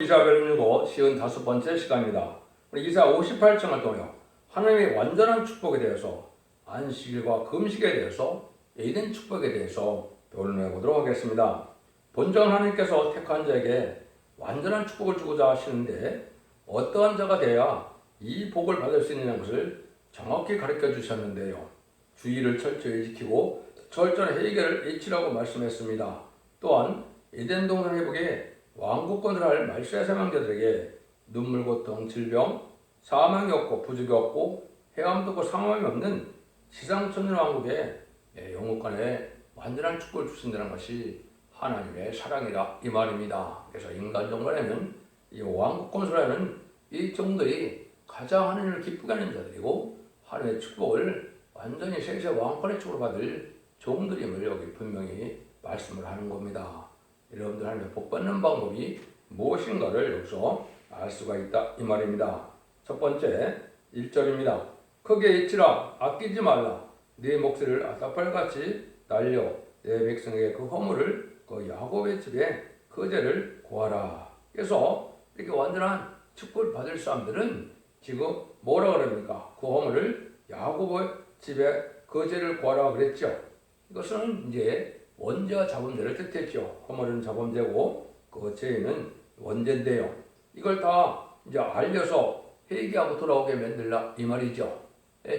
이사야를 읽고 55번째 시간입니다. 우리 이사야 58장을 통해 하나님의 완전한 축복에 대해서, 안식일과 금식에 대해서, 에덴 축복에 대해서 변론해 보도록 하겠습니다. 본전 하나님께서 택한 자에게 완전한 축복을 주고자 하시는데 어떠한 자가 되어야 이 복을 받을 수 있는 것을 정확히 가르쳐 주셨는데요. 주의를 철저히 지키고 철저한 해결을 잊으라고 말씀했습니다. 또한 에덴 동산 회복에 왕국권을 할 말세의 사명자들에게 눈물, 고통, 질병, 사망이 없고 부족이 없고 해함도 없고 상함이 없는 지상천년 왕국에 영국간에 완전한 축복을 주신다는 것이 하나님의 사랑이다 이 말입니다. 그래서 인간 정권에는 이 왕국 건설하는 이 종들이 가장 하나님을 기쁘게 하는 자들이고 하나님의 축복을 완전히 세세 왕권의 축복을 받을 종들임을 여기 분명히 말씀을 하는 겁니다. 여러분들 하나님의 복 받는 방법이 무엇인가를 여기서 알 수가 있다 이 말입니다. 첫 번째 1절입니다. 크게 외치라 아끼지 말라 네 목소리를 아사팔같이 날려 내 백성에게 그 허물을 그 야곱의 집에 그 죄를 고하라. 그래서 이렇게 완전한 축복을 받을 사람들은 지금 뭐라 그럽니까? 그 허물을 야곱의 집에 그 죄를 고하라 그랬죠. 이것은 이제 원죄와 자범죄를 뜻했죠. 허물은 자범죄고 그 죄는 원죄인데요. 이걸 다 이제 알려서 회개하고 돌아오게 만들라 이 말이죠.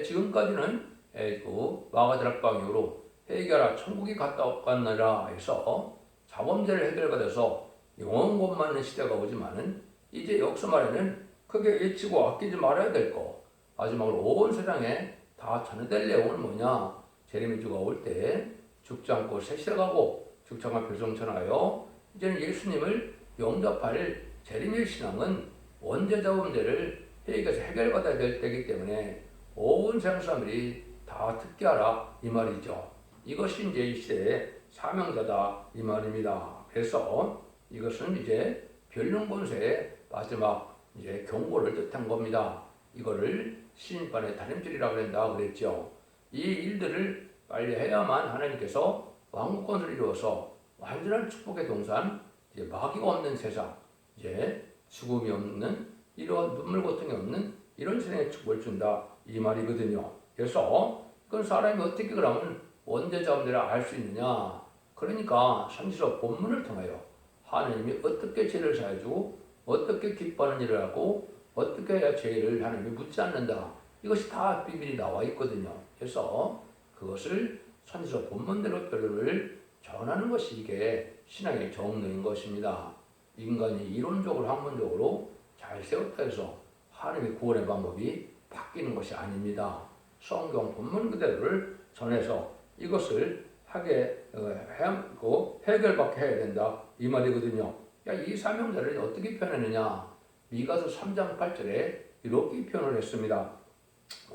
지금까지는 그 마가다락 이후로 회개하라 천국이 갔나라 해서 자범죄를 해결받아서 영원 못 맞는 시대가 오지만은 이제 역사 말에는 크게 외치고 아끼지 말아야 될 거. 마지막으로 온 세상에 다 전해될 내용은 뭐냐? 제레미야가 올 때 죽지 않고 새시대가고 죽지 않고 별성천하여 이제는 예수님을 영접할 제레미야 신앙은 원죄자범죄를 회개해서 해결받아야 될 때이기 때문에 온 세상 사람들이 다 듣게 하라 이 말이죠. 이것이 이제 이 시대의 사명자다 이 말입니다. 그래서 이것은 이제 변론권세의 마지막 이제 경고를 뜻한 겁니다. 이거를 신인반의 다림질이라고 한다 그랬죠. 이 일들을 빨리 해야만 하나님께서 왕국권을 이루어서 완전한 축복의 동산, 이제 마귀가 없는 세상, 이제 죽음이 없는 이런 눈물 고통이 없는 이런 세상의 축복을 준다 이 말이거든요. 그래서 그건 사람이 어떻게 그러면 원죄자범죄를 알 수 있느냐? 그러니까 삼시서 본문을 통하여 하나님이 어떻게 죄를 사해주고 어떻게 기뻐하는 일을 하고 어떻게 해야 죄를 하나님이 묻지 않는다. 이것이 다 비밀이 나와 있거든요. 그래서 그것을 선지서 본문대로 별로를 전하는 것이 이게 신앙의 정로인 것입니다. 인간이 이론적으로 학문적으로 잘 세웠다 해서 하나님의 구원의 방법이 바뀌는 것이 아닙니다. 성경 본문 그대로를 전해서 이것을 해결받게 해야 된다 이 말이거든요. 이 사명자를 어떻게 표현했느냐? 미가서 3장 8절에 이렇게 표현을 했습니다.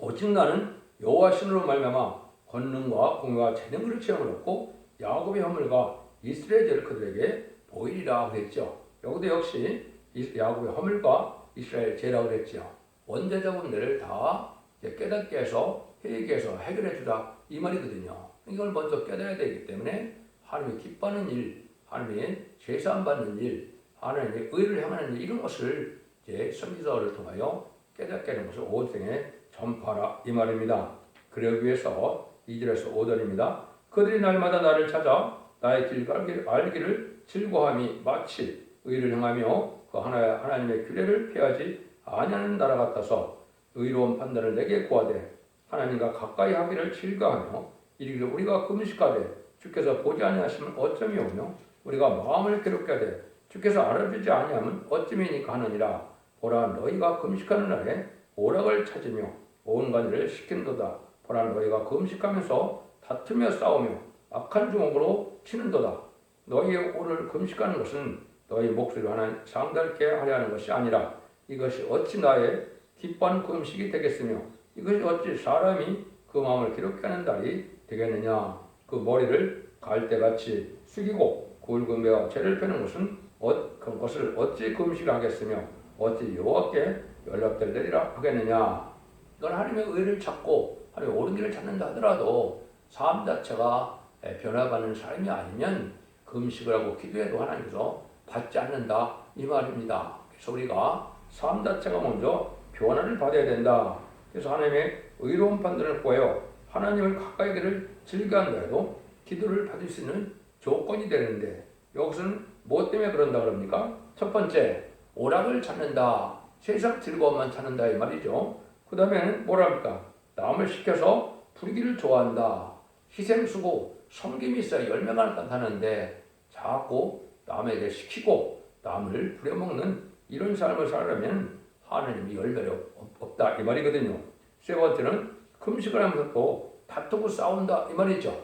오직 나는 여호와 신으로 말미암아 권능과 공의와 재능을 체험을 얻고 야곱의 허물과 이스라엘 죄를 그들에게 보이리라 그랬죠. 여기도 역시 야곱의 허물과 이스라엘 죄라고 그랬죠. 원죄자범죄를 다 깨닫게 해서 회개해서 해결해 주라 이 말이거든요. 이걸 먼저 깨달아야 되기 때문에 하나님이 기뻐하는 일, 하나님의 제사함 받는 일, 하나님의 의를 행하는 일 이런 것을 이제 선지서를 통하여 깨닫게 하는 것을 온 세상에 전파하라 이 말입니다. 그러기 위해서 2절에서 5절입니다. 그들이 날마다 나를 찾아 나의 길 알기를 즐거함이 마치 의를 행하며 그 하나님의 규례를 피하지 아니하는 나라 같아서 의로운 판단을 내게 구하되 하나님과 가까이 하기를 즐거하며 이르기를 우리가 금식하되 주께서 보지 아니하시면 어쩌미 오며 우리가 마음을 괴롭게 하되 주께서 알아주지 아니하면 어찌미니까 하느니라. 보라 너희가 금식하는 날에 오락을 찾으며 온갖 일을 시킨도다. 보라 너희가 금식하면서 다투며 싸우며 악한 주먹으로 치는도다. 너희의 오를 금식하는 것은 너희 목소리로 하나님 상달케 하려 하는 것이 아니라 이것이 어찌 나의 기뻐하는 금식이 되겠으며 이것이 어찌 사람이 그 마음을 기록케 하는 날이 되겠느냐. 그 머리를 갈대같이 숙이고 굵은 배와 죄를 펴는 것을 어찌 금식하겠으며 어찌 여호와께 연락되리라 하겠느냐. 이건 하나님의 의를 찾고 하나님의 옳은 길을 찾는다 하더라도 삶 자체가 변화가는 삶이 아니면 금식을 하고 기도해도 하나님께서 받지 않는다 이 말입니다. 그래서 우리가 삶 자체가 먼저 변화를 받아야 된다. 그래서 하나님의 의로운 판단을 구하여 하나님을 가까이 되를 즐겨한다 해도 기도를 받을 수 있는 조건이 되는데, 여기서는 뭐 때문에 그런다 그럽니까? 첫 번째, 오락을 찾는다. 세상 즐거움만 찾는다 이 말이죠. 그 다음에는 뭐랍니까? 남을 시켜서 부리기를 좋아한다. 희생수고 섬김이 있어야 열매가 나타나는데 자꾸 남에게 시키고 남을 부려먹는 이런 삶을 살려면 하나님이 열매가 없다 이 말이거든요. 세 번째는 금식을 하면서 또 다투고 싸운다 이 말이죠.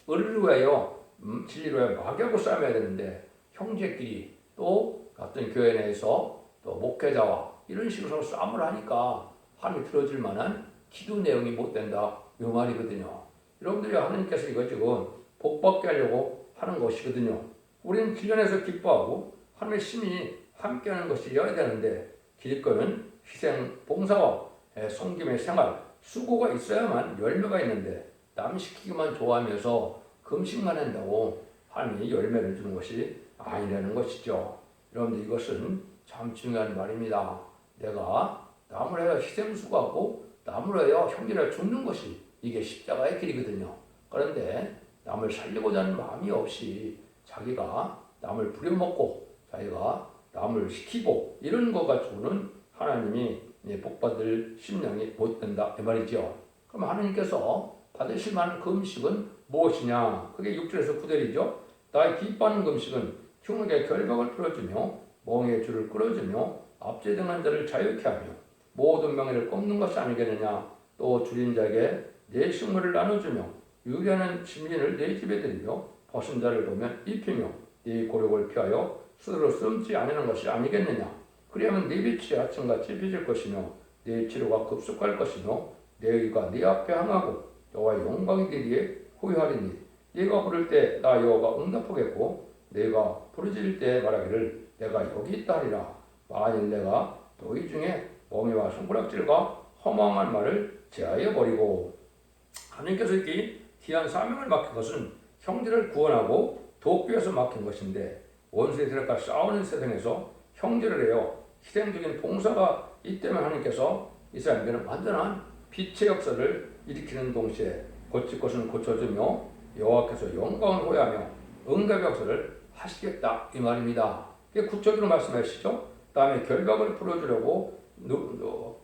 의를 위하여 진리를 위하여 마귀하고 싸워야 되는데 형제끼리 또 같은 교회 내에서 또 목회자와 이런 식으로 싸움을 하니까 하나님이 들어줄 만한 기도 내용이 못 된다 이 말이거든요. 여러분들이 하나님께서 이거 지금 복받게 하려고 하는 것이거든요. 우리는 기존에서 기뻐하고 하나님의 심히 함께하는 것이어야 되는데, 기득권은 희생, 봉사와 섬김의 생활, 수고가 있어야만 열매가 있는데 남 시키기만 좋아하면서 금식만 한다고 하나님이 열매를 주는 것이 아니라는 것이죠. 여러분들 이것은 참 중요한 말입니다. 내가 남을 위하여 희생수고하고 남을 위하여 형제를 죽는 것이 이게 십자가의 길이거든요. 그런데 남을 살리고자 하는 마음이 없이 자기가 남을 부려먹고 자기가 남을 시키고 이런 것 가지고는 하나님이 복받을 심령이 못 된다 이 말이죠. 그럼 하나님께서 받으실 만한 금식은 무엇이냐? 그게 6절에서 9절이죠. 나의 기뻐하는 금식은 흉에게 결박을 풀어주며 멍에의 줄을 끌어주며 압제당한 자를 자유케 하며 모든 명예를 꺾는 것이 아니겠느냐? 또 줄인 자에게 내 식물을 나눠주며 유리하는 신민을 내 집에 들이며 벗은 자를 보면 입히며 네 고력을 피하여 스스로 숨지 아니하는 것이 아니겠느냐? 그리하면 네 빛이 아침같이 비칠 것이며 네 치료가 급속할 것이며 내 의가 네 앞에 항하고 여호와의 영광이 네 뒤에 호위하리니 네가 부를 때 나 여호와가 응답하겠고 네가 부르짖을 때 말하기를 내가 여기 있다 하리라. 만일 내가 너희 중에 멍에와 손가락질과 허망한 말을 제하여 버리고, 하나님께서 이렇게 귀한 사명을 맡긴 것은 형제를 구원하고 돕기 위해서 맡긴 것인데, 원수의 세력과 싸우는 세상에서 형제를 해요 희생적인 봉사가 있다면 하나님께서 이스라엘에게는 완전한 빛의 역사를 일으키는 동시에 고칠 것은 고쳐주며 여호와께서 영광을 호위하며 응답의 역사를 하시겠다 이 말입니다. 이게 구체적으로 말씀하시죠. 다음에 결박을 풀어주려고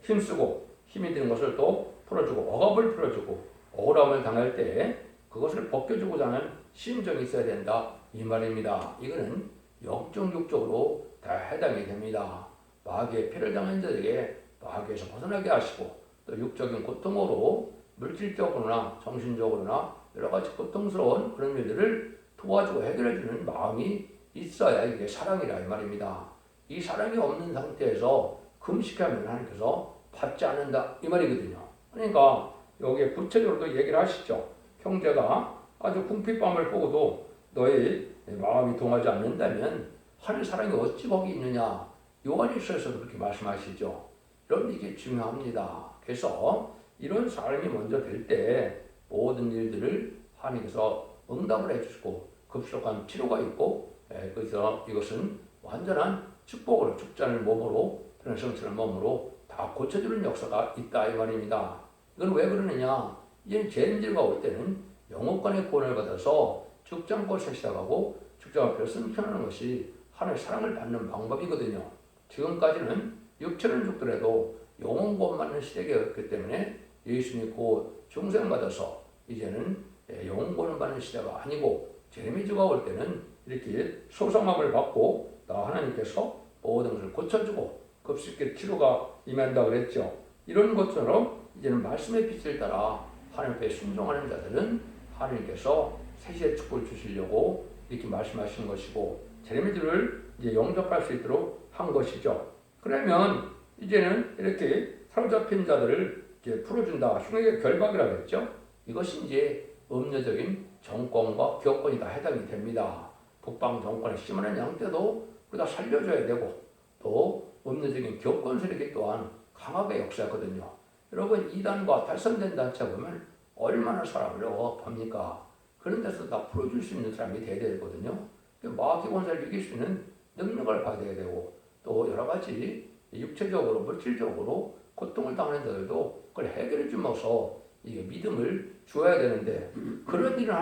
힘쓰고 힘이 드는 것을 또 풀어주고 억압을 풀어주고 억울함을 당할 때 그것을 벗겨주고자 하는 심정이 있어야 된다 이 말입니다. 이거는 영적 육적으로 다 해당이 됩니다. 마귀의 패를 당한 자에게 마귀에서 벗어나게 하시고 또 육적인 고통으로 물질적으로나 정신적으로나 여러 가지 고통스러운 그런 일들을 도와주고 해결해주는 마음이 있어야 이게 사랑이라 이 말입니다. 이 사랑이 없는 상태에서 금식하면 하나님께서 받지 않는다 이 말이거든요. 그러니까 여기에 구체적으로도 얘기를 하시죠. 형제가 아주 궁핍함을 보고도 너의 마음이 동하지 않는다면 하늘 사랑이 어찌 거기 있느냐. 요한일서에서도 그렇게 말씀하시죠. 여러분 이게 중요합니다. 그래서 이런 삶이 먼저 될 때 모든 일들을 하나님께서 응답을 해주시고 급속한 치료가 있고, 그래서 이것은 완전한 축복으로 죽지 않을 몸으로 변성스러운 몸으로 다 고쳐주는 역사가 있다 이 말입니다. 이건 왜 그러느냐? 이제 죄인들과 올 때는 영혼권의 구원을 받아서 죽지 않고 시작하고 죽지 않고 승천하는 것이 하나님의 사랑을 받는 방법이거든요. 지금까지는 육체는 죽더라도 영혼 구원 받는 시대였기 때문에 예수 믿고 중생받아서 이제는 영혼 구원 받는 시대가 아니고 재미주가 올 때는 이렇게 소상함을 받고 나 하나님께서 모든 것을 고쳐주고 급속히 치료가 임한다 그랬죠. 이런 것처럼 이제는 말씀의 빛을 따라 하나님 앞에 순종하는 자들은 하나님께서 세시의 축복을 주시려고 이렇게 말씀하시는 것이고 제레미야를 이제 영접할 수 있도록 한 것이죠. 그러면 이제는 이렇게 사로잡힌 자들을 이제 풀어준다. 흉에게 결박이라고 했죠. 이것이 이제 음료적인 정권과 기업권이 다 해당이 됩니다. 북방 정권의 심한 양태도 우리가 살려줘야 되고 또 음료적인 기업권 세력이 또한 강하게 역사하거든요. 여러분 이단과 달성된 단체 보면 얼마나 사람을 억압합니까? 그런 데서 다 풀어줄 수 있는 사람이 돼야 되거든요. 마귀 권세를 이길 수 있는 능력을 받아야 되고 또 여러 가지 육체적으로 물질적으로 고통을 당하는 자들도 그걸 해결해 주면서 이게 믿음을 주어야 되는데 그런 일을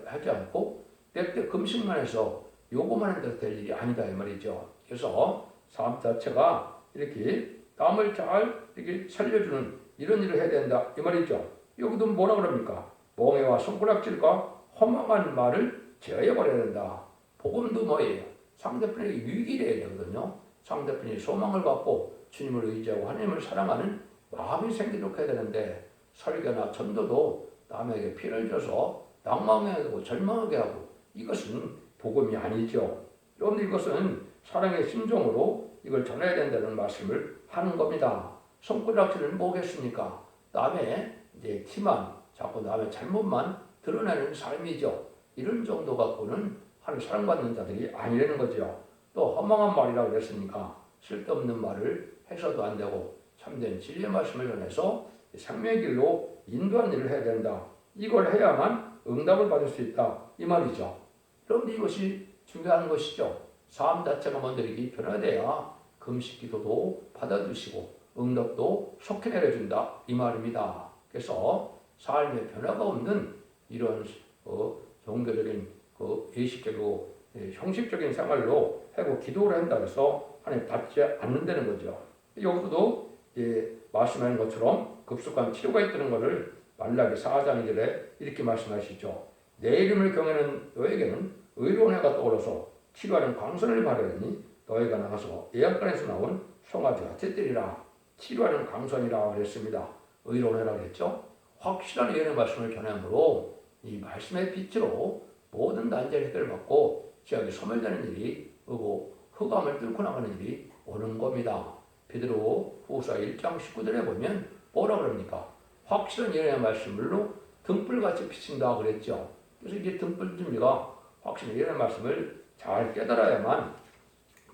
하지 않고 때때 금식만 해서 요거만 해도 될 일이 아니다 이 말이죠. 그래서 삶 자체가 이렇게 남을 잘 이렇게 살려주는 이런 일을 해야 된다 이 말이죠. 여기도 뭐라 그럽니까? 멍해와 손가락질과 허망한 말을 제어해 버려야 된다. 복음도 뭐예요? 상대편에게 유익이 돼야 되거든요. 상대편이 소망을 갖고 주님을 의지하고 하나님을 사랑하는 마음이 생기도록 해야 되는데 설교나 전도도 남에게 피를 줘서 낭망하게 하고 절망하게 하고 이것은 복음이 아니죠. 그런데 이것은 사랑의 심정으로 이걸 전해야 된다는 말씀을 하는 겁니다. 손가락질은 뭐겠습니까? 남의 이제 티만 자꾸 남의 잘못만 드러내는 삶이죠. 이런 정도 갖고는 하나님 사랑받는 자들이 아니라는 거죠. 또 허망한 말이라고 그랬으니까 쓸데없는 말을 해서도 안 되고 참된 진리의 말씀을 전해서 생명의 길로 인도하는 일을 해야 된다. 이걸 해야만 응답을 받을 수 있다. 이 말이죠. 그런데 이것이 중요한 것이죠. 삶 자체가 먼저 이렇게 변화돼야 금식 기도도 받아주시고 응답도 속히 내려준다. 이 말입니다. 그래서 삶의 변화가 없는 이런 종교적인 예식적이고 형식적인 생활로 하고 기도를 한다고 해서 하나님 받지 않는다는 거죠. 여기서도 말씀하는 것처럼 급속한 치료가 있다는 것을 말라기 4장 2절에 이렇게 말씀하시죠. 내 이름을 경외하는 너에게는 의로운 해가 떠올라서 치료하는 광선을 바르니 너희가 나가서 예약관에서 나온 송아지 같이 되리라. 치료하는 광선이라고 그랬습니다. 의로운 해라고 그랬죠. 확실한 예언의 말씀을 전함으로 이 말씀의 빛으로 모든 난제를 해결받고 지역에 소멸되는 일이 오고 흑암을 뚫고 나가는 일이 오는 겁니다. 베드로 후서 1장 19절에 보면 뭐라 그럽니까? 확실한 예언의 말씀으로 등불같이 비친다 그랬죠. 그래서 이제 등불 준비가 확실한 예언의 말씀을 잘 깨달아야만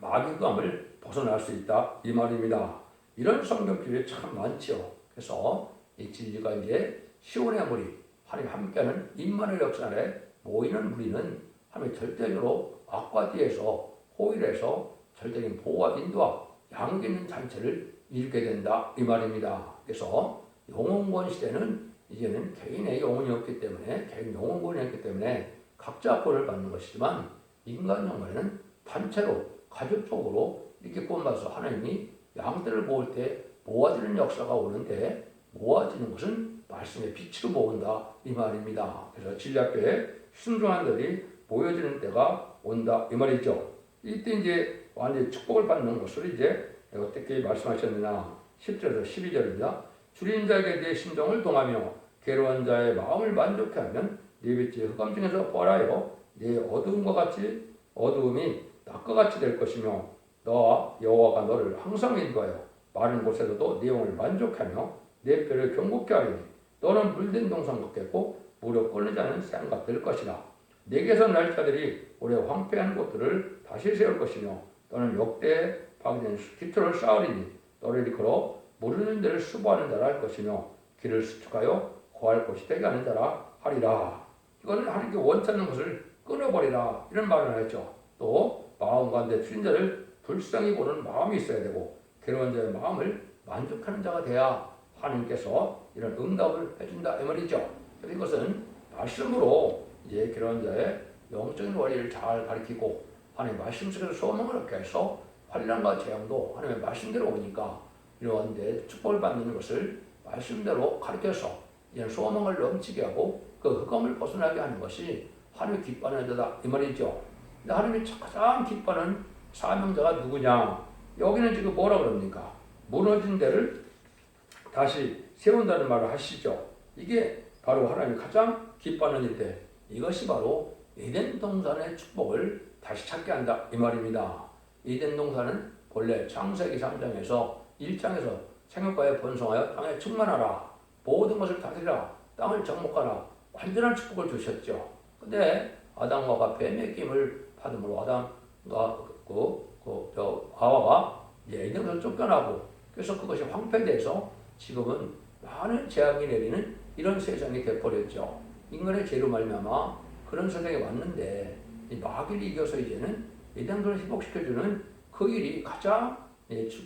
마귀 흑암을 벗어날 수 있다 이 말입니다. 이런 성경 교회 참 많죠. 그래서 이 진리가 이제 시온의 무리 하나님 함께하는 임마누엘 역사 안에 모이는 무리는 하나님 절대적으로 악과 뒤에서 호일해서 절대적인 보호와 인도와 양기 있는 잔치를 이루게 된다 이 말입니다. 그래서 영혼권 시대는 이제는 개인의 영혼이 없기 때문에 개인 영혼권이 없기 때문에 각자 권을 받는 것이지만 인간 영혼에는 단체로 가족적으로 이렇게 구원받아서 하나님이 양떼를 모을 때 모아지는 역사가 오는데 모아지는 것은 말씀의 빛으로 모은다 이 말입니다. 그래서 진리학교에 순종한 자들이 모여지는 때가 온다 이 말이죠. 이때 이제 완전히 축복을 받는 것을 이제 어떻게 말씀하셨느냐 10절에서 12절입니다. 줄인 자에게 내 심정을 동하며 괴로운 자의 마음을 만족해 하면 네 빛이 흑암 중에서 뻘하여 네 어두움과 같이 어두움이 낮과 같이 될 것이며 너와 여호와가 너를 항상 인도하여 마른 곳에서도 네 영을 만족하며 내 뼈를 경고케 하리니 너는 물된 동산 같겠고 무릎 꿇리지 않은 샘같 될 것이라. 내게서 날 자들이 올해 황폐한 곳들을 다시 세울 것이며 너는 역대에 파괴된 기초를 쌓으리니 너를 이끌어 모르는 데를 수보하는 자라 할 것이며 길을 수축하여 거할 곳이 되게 하는 자라 하리라. 이거는 하나님께 원치 않는 것을 끊어버리라 이런 말을 했죠. 또 마음 가운데 틀린 자를 불쌍히 보는 마음이 있어야 되고 괴로운 자의 마음을 만족하는 자가 돼야 하나님께서 이런 응답을 해준다 이 말이죠. 그래서 이것은 말씀으로 이제 괴로운 자의 영적인 원리를 잘 가르치고 하나님의 말씀 속에서 소망을 얻게 해서 환난과 재앙도 하나님의 말씀대로 오니까 이런 데 축복을 받는 것을 말씀대로 가르쳐서 이런 소망을 넘치게 하고 그 흑암을 벗어나게 하는 것이 하나님이 기뻐하는 자다 이 말이죠. 근데 하나님이 가장 기뻐하는 사명자가 누구냐? 여기는 지금 뭐라 그럽니까? 무너진 데를 다시 세운다는 말을 하시죠. 이게 바로 하나님이 가장 기뻐하는 일인데 이것이 바로 에덴 동산의 축복을 다시 찾게 한다 이 말입니다. 에덴 동산은 본래 창세기 3장에서 1장에서 생육과에 번성하여 땅에 충만하라 모든 것을 다스리라 땅을 정복하라 완전한 축복을 주셨죠. 근데 아담과 하와가 뱀의 끼임을 받음으로 아담과 하와가 에덴에서 쫓겨나고 그래서 그것이 황폐돼서 지금은 많은 재앙이 내리는 이런 세상이 되어버렸죠. 인간의 죄로 말미암아 그런 세상에 왔는데 이 마귀를 이겨서 이제는 에덴동산을 회복시켜주는 그 일이 가장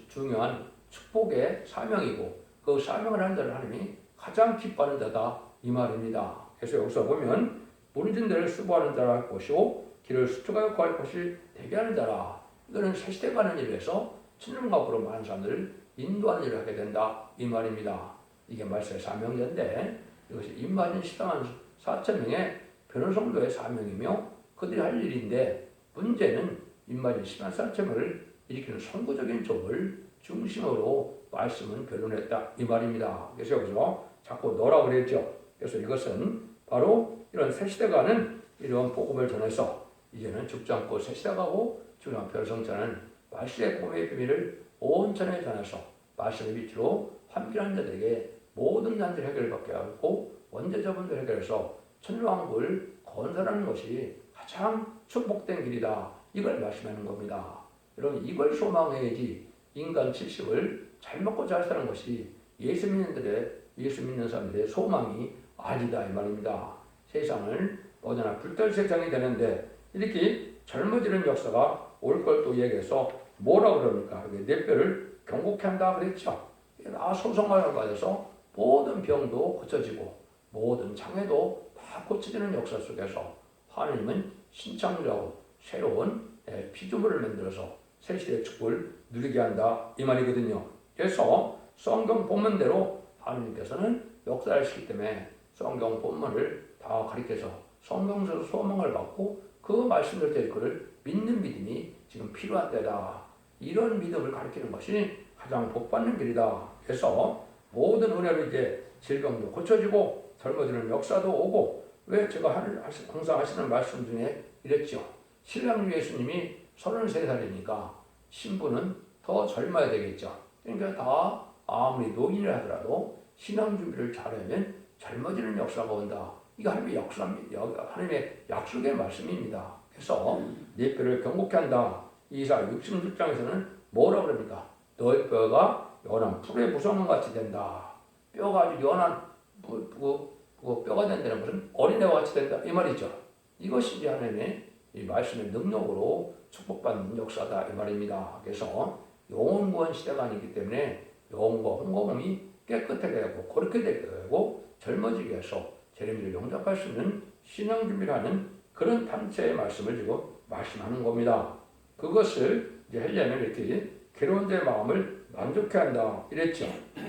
중요한 축복의 사명이고 그 사명을 하는 자를 하나님이 가장 기뻐하는 자다 이 말입니다. 그래서 여기서 보면 무너진 데를 수보하는 자라 할 것이고 길을 수축하여 구할 것이 되게 하는 자라. 이거는 새 시대 가는 일에서 천년과 앞으로 많은 사람들을 인도하는 일을 하게 된다 이 말입니다. 이게 말세의 사명인데 이것이 임마진 14만 4천 명의 변호 성도의 사명이며 그들이 할 일인데 문제는 임마진 14만 4천 명을 일으키는 선구적인 족을 중심으로 말씀은 변론했다 이 말입니다. 그래서 여기서 자꾸 너라고 그랬죠. 그래서 이것은 바로 이런 새 시대가는 이런 복음을 전해서 이제는 죽지 않고 새 시대가고 중요한 별성자는 말씀의 복음의 비밀을 온 천에 전해서 말씀의 빛으로 함께하는 자들에게 모든 난제를 해결받게 하고 원죄자분들 해결해서 천일왕국을 건설하는 것이 가장 축복된 길이다. 이걸 말씀하는 겁니다. 여러분 이걸 소망해야지 인간 70을 잘 먹고 잘 사는 것이 예수 믿는 사람들의 소망이 아니다 이 말입니다. 세상을 언제나 불떨 세상이 되는데 이렇게 젊어지는 역사가 올 걸 또 얘기해서 뭐라 그럽니까? 내 뼈를 경고케 한다 그랬죠. 소성화를 받아서 모든 병도 고쳐지고 모든 장애도 다 고쳐지는 역사 속에서 하나님은 신창조하고 새로운 피조물을 만들어서 새 시대의 축복을 누리게 한다 이 말이거든요. 그래서 성경 본문대로 하나님께서는 역사하시기 때문에 성경 본문을 다 가리켜서 성경에서 소망을 받고 그 말씀을 될 것을 믿는 믿음이 지금 필요한 때다. 이런 믿음을 가리키는 것이 가장 복받는 길이다. 그래서 모든 은혜로 이제 질병도 고쳐지고 젊어지는 역사도 오고 왜 제가 항상 하시는 말씀 중에 이랬죠. 신랑 예수님이 33살이니까 신부는 더 젊어야 되겠죠. 그러니까 다 아무리 노인이라 하더라도 신앙 준비를 잘하면 젊어지는 역사가 온다. 이거 하나님의 약속의 말씀입니다. 그래서 네 뼈를 경고케 한다. 이사 66장에서는 뭐라 그럽니까? 너의 뼈가 연한 풀의 무성문 같이 된다. 뼈가 아주 연한 뼈가 된다는 것은 어린애와 같이 된다. 이 말이죠. 이것이 이제 하나님의 이 말씀의 능력으로 축복받는 역사다. 이 말입니다. 그래서 영혼구원 시대가 아니기 때문에 영혼과 혼과 몸이 깨끗하게 하고 거룩하게 되고 젊어지게 해서 재림을 용접할 수 있는 신앙 준비를 하는 그런 단체의 말씀을 지금 말씀하는 겁니다. 그것을 이제 하려면 이렇게 괴로운 자의 마음을 만족해 한다 이랬죠.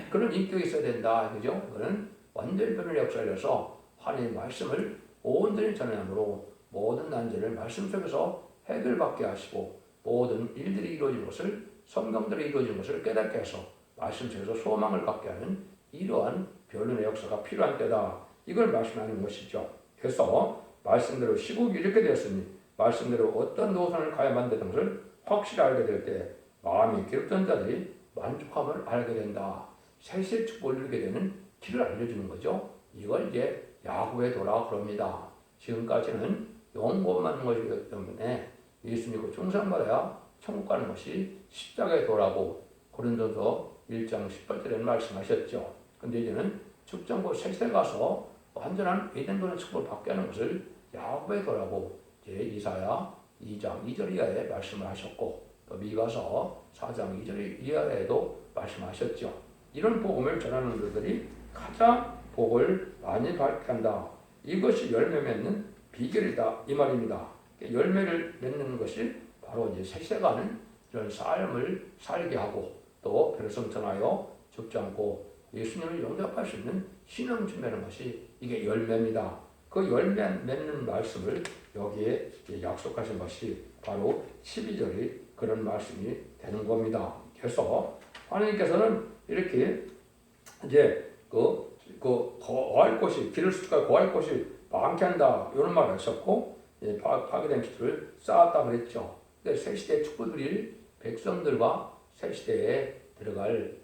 그런 인격이 있어야 된다. 그죠? 그거는 완전히 변화의 역사에서 하나님의 말씀을 온전히 전함으로 모든 난제를 말씀 속에서 해결받게 하시고 모든 일들이 이루어진 것을 성경대로 이루어진 것을 깨닫게 해서 말씀 속에서 소망을 갖게 하는 이러한 변론의 역사가 필요한 때다. 이걸 말씀하는 것이죠. 그래서 말씀대로 시국이 이렇게 되었으니 말씀대로 어떤 노선을 가야만 되는 것을 확실히 알게 될 때 마음이 괴롭던 자들이 만족함을 알게 된다. 새시의 축복을 누리게 되는 길을 알려주는 거죠. 이걸 이제 야곱의 도라 그럽니다. 지금까지는 영혼만 받는 것이기 때문에 예수 믿고 충성받아야 천국 가는 것이 십자가의 도라고 고린도서 1장 18절에 말씀하셨죠. 근데 이제는 죽정고 새시대 가서 완전한 에덴동산 축복을 받게 하는 것을 야곱의 도라고 이제 이사야 2장 2절 이하에 말씀을 하셨고 또 미가서 4장 2절 이하에도 말씀하셨죠. 이런 복음을 전하는 자들이 가장 복을 많이 받게 한다. 이것이 열매 맺는 비결이다 이 말입니다. 열매를 맺는 것이 바로 이제 새시대가는 이런 삶을 살게 하고 또 별성전하여 죽지 않고 예수님을 영접할 수 있는 신앙 준비하는 것이 이게 열매입니다. 그 열매 맺는 말씀을 여기에 약속하신 것이 바로 12절이 그런 말씀이 되는 겁니다. 그래서 하나님께서는 이렇게 이제 거할 곳이 길을 수축하여 거할 곳이 많게 한다 이런 말을 하셨고 파괴된 기초를 쌓았다 그랬죠. 근데 새 시대의 축복드릴 백성들과 새 시대에 들어갈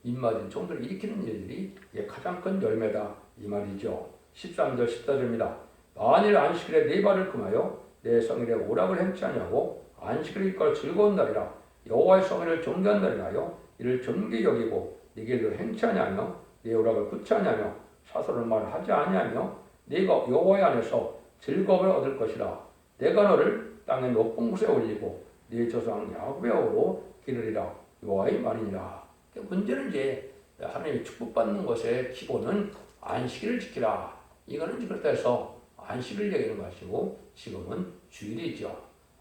입맞은 종들을 일으키는 일들이 가장 큰 열매다 이 말이죠. 13절 14절입니다. 만일 안식일에 네 발을 금하여 내 성일에 오락을 행치 아니하고 안식일을 일컬어 즐거운 날이라 여호와의 성일을 존귀한 날이라 하여 이를 존귀 여기고 네 길로 행치 아니하며 네 오락을 굳지 아니하며 사소를 말하지 아니하며 네가 여호와의 안에서 즐거움을 얻을 것이라 내가 너를 땅에 높은 곳에 올리고 네 조상 야곱의 업으로 기르리라 여호와의 말이니라. 문제는 이제 하나님의 축복받는 것의 기본은 안식일을 지키라. 이거는 그렇다 해서 안식을 얘기하는 것이고 지금은 주일이죠.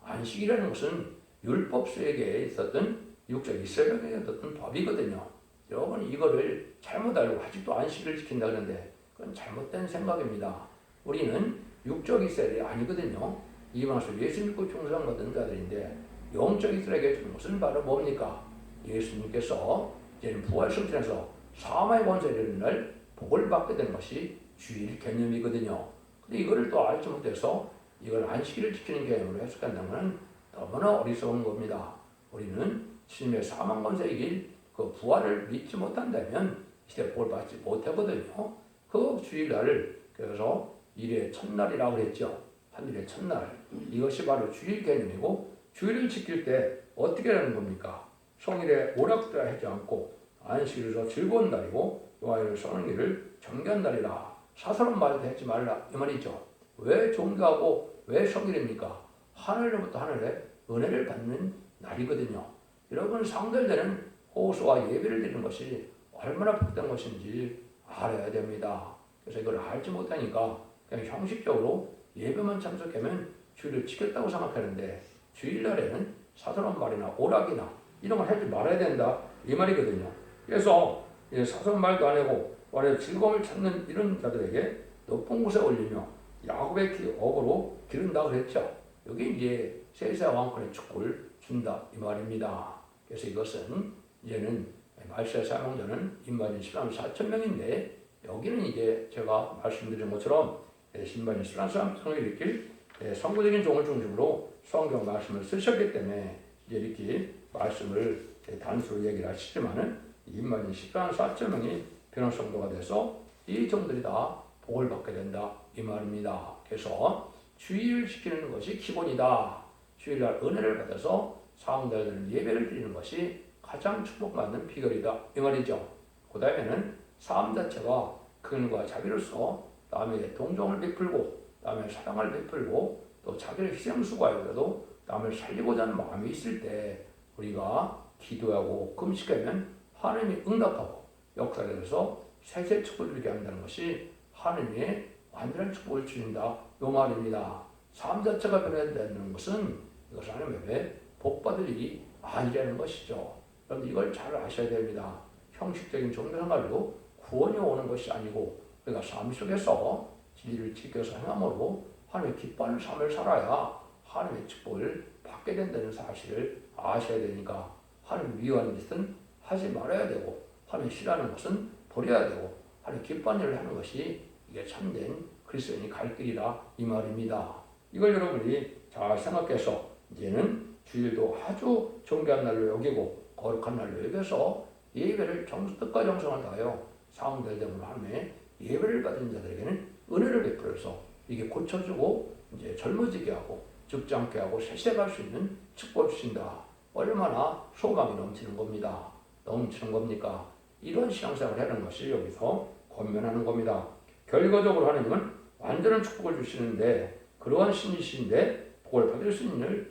안식이라는 것은 율법 수에게 있었던 육적 이스라엘에게 있었던 법이거든요. 여러분 이거를 잘못 알고 아직도 안식을 지킨다 그러는데 그건 잘못된 생각입니다. 우리는 육적 이스라엘이 아니거든요. 이방에서 예수 믿고 충성 받은 자들인데 영적 이스라엘에게 주는 것은 바로 뭡니까? 예수님께서 이제 부활승천에서 사마의 권세를 이루는 날 복을 받게 되는 것이 주일 개념이거든요. 근데 이거를 또 알지 못해서 이걸 안식일을 지키는 개념으로 해석한다는 것은 너무나 어리석은 겁니다. 우리는 주님의 사망 권세이길 그 부활을 믿지 못한다면 시대 복을 받지 못하거든요. 그 주일날을 그래서 일의 첫날이라고 했죠. 한 일의 첫날. 이것이 바로 주일 개념이고 주일을 지킬 때 어떻게 하는 겁니까? 성일에 오락도 하지 않고 안식일에서 즐거운 날이고 여호와를 써는 일을 정결한 날이라. 사소한 말도 하지 말라 이 말이죠. 왜 종교하고 왜 성일입니까? 하늘로부터 하늘에 은혜를 받는 날이거든요. 여러분 상달되는 호소와 예배를 드리는 것이 얼마나 복된 것인지 알아야 됩니다. 그래서 이걸 알지 못하니까 그냥 형식적으로 예배만 참석하면 주일을 지켰다고 생각하는데 주일날에는 사소한 말이나 오락이나 이런 걸 하지 말아야 된다 이 말이거든요. 그래서 사소한 말도 안 하고 말에 즐거움을 찾는 이런 자들에게 높은 곳에 올리며 야곱의 업으로 기른다 그랬죠. 여기 이제 세세 왕권의 축복을 준다 이 말입니다. 그래서 이것은 이제는 말세 사명자는 인마진 10만 4천 명인데 여기는 이제 제가 말씀드린 것처럼 신바진 10만 4천을 일으킬 선구적인 종을 중심으로 성경 말씀을 쓰셨기 때문에 이제 이렇게 말씀을 단수로 얘기를 하시지만은 인마진 10만 4천 명이 변화 성도가 돼서 이 종들이 다 복을 받게 된다 이 말입니다. 그래서 주일을 지키는 것이 기본이다. 주일날 은혜를 받아서 사응자들은 예배를 드리는 것이 가장 축복받는 비결이다 이 말이죠. 그 다음에는 삶 자체가 근과 자비로서 남에게 동정을 베풀고 남의 사랑을 베풀고 또 자기를 희생수고하여도 남을 살리고자 하는 마음이 있을 때 우리가 기도하고 금식하면 하나님이 응답하고 역사에 대해서 세세 축복을 주게 한다는 것이 하나님의 완전한 축복을 주신다 이 말입니다. 삶 자체가 변화된다는 것은 이것은 하나님의 복받을 일이 아니라는 것이죠. 그런데 이걸 잘 아셔야 됩니다. 형식적인 종교생활로 구원이 오는 것이 아니고 우리가 삶 속에서 진리를 지켜서 행함으로 하나님의 기뻐하는 삶을 살아야 하나님의 축복을 받게 된다는 사실을 아셔야 되니까 하나님 미워하는 짓은 하지 말아야 되고 하나님 싫어하는 것은 버려야 되고 하나님 기뻐하는 일을 하는 것이 이게 참된 그리스도인이 갈 길이라 이 말입니다. 이걸 여러분이 잘 생각해서 이제는 주일도 아주 존귀한 날로 여기고 거룩한 날로 여겨서 예배를 뜻과 정성을 다하여 사응될 등으로 하며 예배를 받은 자들에게는 은혜를 베풀어서 이게 고쳐주고 이제 젊어지게 하고 죽지 않게 하고 세세갈 수 있는 축복을 주신다. 얼마나 소망이 넘치는 겁니다. 넘치는 겁니까? 이런 신앙생활을 하는 것이 여기서 권면하는 겁니다. 결과적으로 하나님은 완전한 축복을 주시는데 그러한 신이신데 복을 받을 수 있는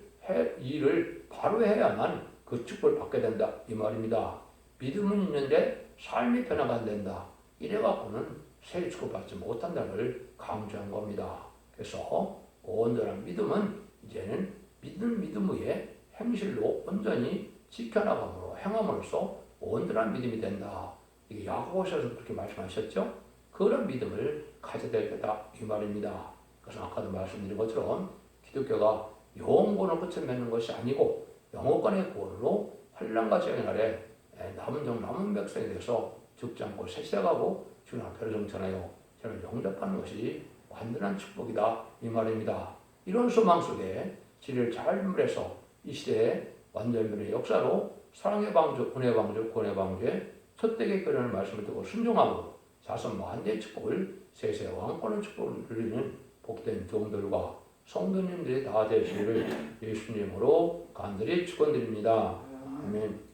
일을 바로 해야만 그 축복을 받게 된다 이 말입니다. 믿음은 있는데 삶이 변화가 안 된다. 이래갖고는 새 축복을 받지 못한다를 강조한 겁니다. 그래서 온전한 믿음은 이제는 믿음 위에 행실로 온전히 지켜나감으로 행함으로써 온전한 믿음이 된다. 이게 야고보서에서 그렇게 말씀하셨죠. 그런 믿음을 가져야 될 거다 이 말입니다. 그래서 아까도 말씀드린 것처럼 기독교가 영혼권을 끝에 맺는 것이 아니고 영혼권의 구원으로 환난과 재앙의 날에 남은 종 남은 백성에 대해서 죽지 않고 세세가고 주님 앞에 정천하여 저를 영접하는 것이 완전한 축복이다 이 말입니다. 이런 소망 속에 진리를 잘 분별해서 이 시대에 완전변의 역사로 사랑의 방주, 은혜의 방주, 구원의 방주에 첫대기 끓이는 말씀을 듣고 순종하고 자선 만대의 축복을 세세 왕권의 축복을 누리는 복된 종들과 성도님들이 다 되시기를 예수님으로 간절히 축원드립니다. 아멘.